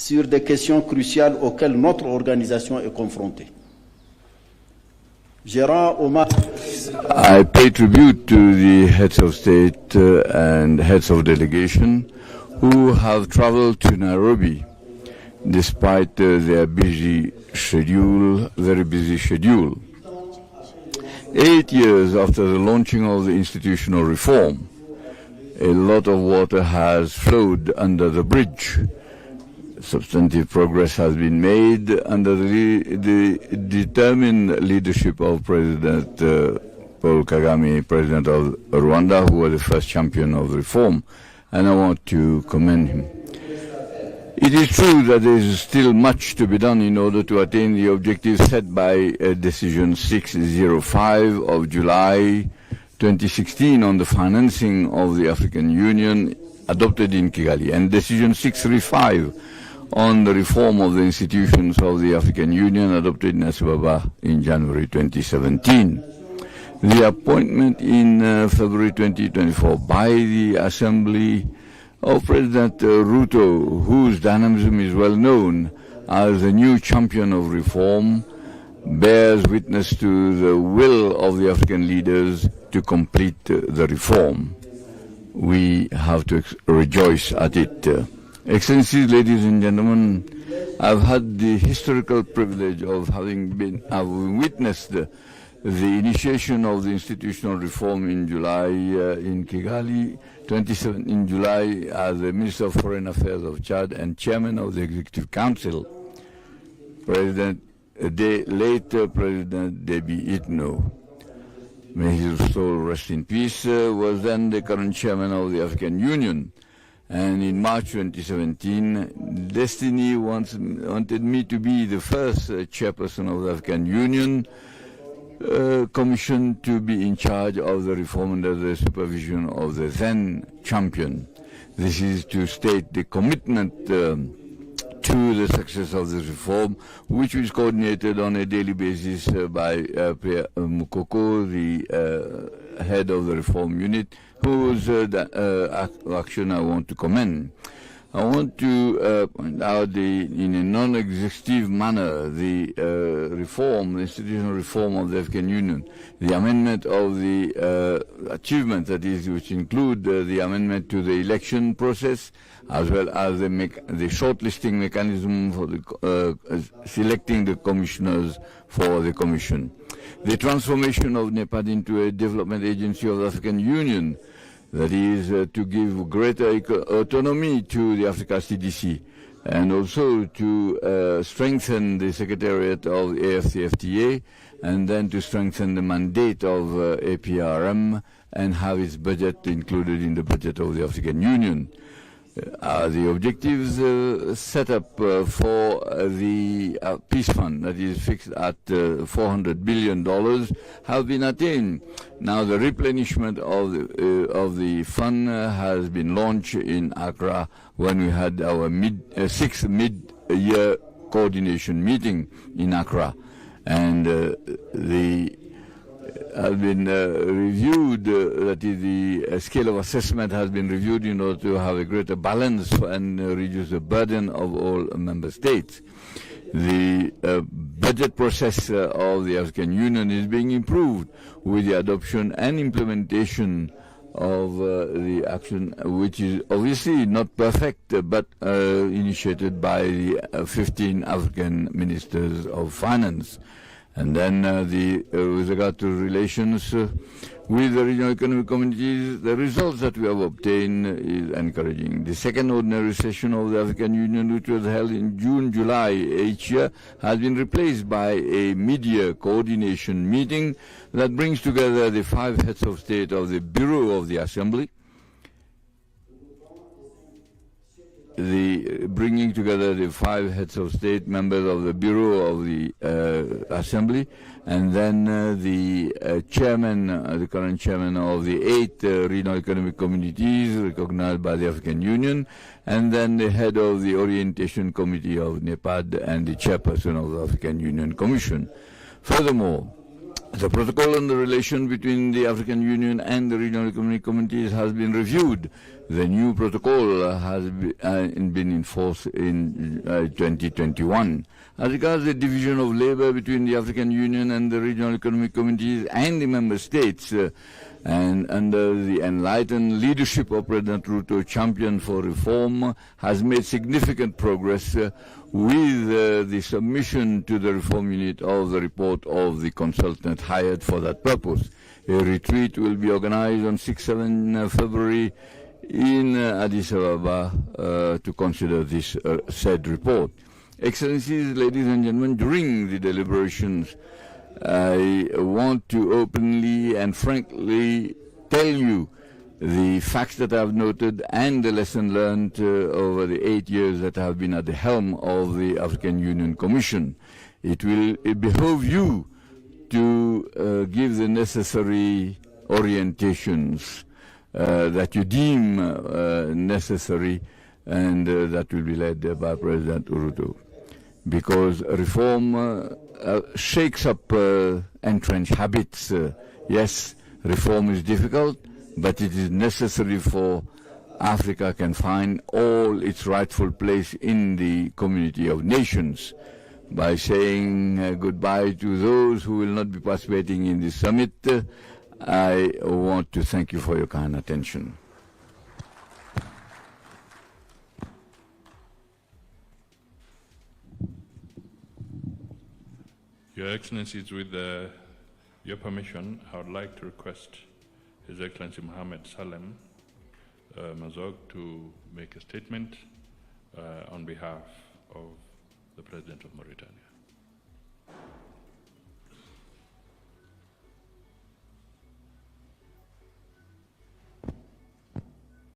sur des questions cruciales auxquelles notre organisation est confrontée. I pay tribute to the heads of state and heads of delegation who have traveled to Nairobi despite their busy schedule, very busy schedule. 8 years after the launching of the institutional reform, a lot of water has flowed under the bridge. Substantive progress has been made under the determined leadership of President Paul Kagame, President of Rwanda, who was the first champion of reform, and I want to commend him. It is true that there is still much to be done in order to attain the objectives set by Decision 605 of July 2016 on the financing of the African Union adopted in Kigali, and Decision 635 on the reform of the institutions of the African Union adopted in Addis Ababa in January 2017. The appointment in February 2024 by the Assembly of President Ruto, whose dynamism is well known as the new champion of reform, bears witness to the will of the African leaders to complete the reform. We have to rejoice at it. Excellencies, ladies and gentlemen, I've had the historical privilege of having witnessed the initiation of the institutional reform in July in Kigali, 27 in July, as the Minister of Foreign Affairs of Chad and Chairman of the Executive Council. Late President Déby Itno, may his soul rest in peace, was then the current Chairman of the African Union. And in March 2017, Destiny wanted me to be the first chairperson of the African Union Commission to be in charge of the reform under the supervision of the then champion. This is to state the commitment to the success of this reform, which is coordinated on a daily basis by Pierre Mukoko, the head of the reform unit, whose action I want to commend. I want to point out in a non-exhaustive manner the reform, the institutional reform of the African Union, the amendment of the achievements, that is, which include the amendment to the election process, as well as the shortlisting mechanism for the selecting the commissioners for the commission. The transformation of NEPAD into a development agency of the African Union, that is, to give greater autonomy to the Africa CDC, and also to strengthen the secretariat of the AFCFTA, and then to strengthen the mandate of APRM and have its budget included in the budget of the African Union. The objectives set up for the peace fund, that is fixed at $400 billion, have been attained. Now the replenishment of the fund has been launched in Accra when we had our sixth mid-year coordination meeting in Accra, and the has been reviewed, that is, the scale of assessment has been reviewed in order to have a greater balance and reduce the burden of all member states. The budget process of the African Union is being improved with the adoption and implementation of the action, which is obviously not perfect, but initiated by the 15 African ministers of finance. And then with regard to relations with the regional economic communities, the results that we have obtained is encouraging. The second ordinary session of the African Union, which was held in June-July each year, has been replaced by a mid-year coordination meeting that brings together the 5 heads of state of the Bureau of the Assembly, bringing together the 5 heads of state, members of the Bureau of the Assembly, and then the chairman, the current chairman of the 8 regional economic communities recognized by the African Union, and then the head of the Orientation Committee of NEPAD and the chairperson of the African Union Commission. Furthermore, The protocol on the relation between the African Union and the regional economic communities has been reviewed. The new protocol has been in force in 2021. As regards the division of labor between the African Union and the regional economic communities and the member states, and under the enlightened leadership of President Ruto, Champion for Reform has made significant progress with the submission to the reform unit of the report of the consultant hired for that purpose. A retreat will be organized on 6-7 February in Addis Ababa to consider this said report. Excellencies, ladies and gentlemen, during the deliberations, I want to openly and frankly tell you the facts that I have noted and the lesson learned over the 8 years that I have been at the helm of the African Union Commission. It will behove you to give the necessary orientations that you deem necessary, and that will be led by President Ruto. Because reform shakes up entrenched habits. Yes, reform is difficult, but it is necessary for Africa can find all its rightful place in the community of nations. By saying goodbye to those who will not be participating in this summit, I want to thank you for your kind attention. Your Excellencies, with your permission, I would like to request His Excellency Mohammed Salem Mazog to make a statement on behalf of the President of Mauritania.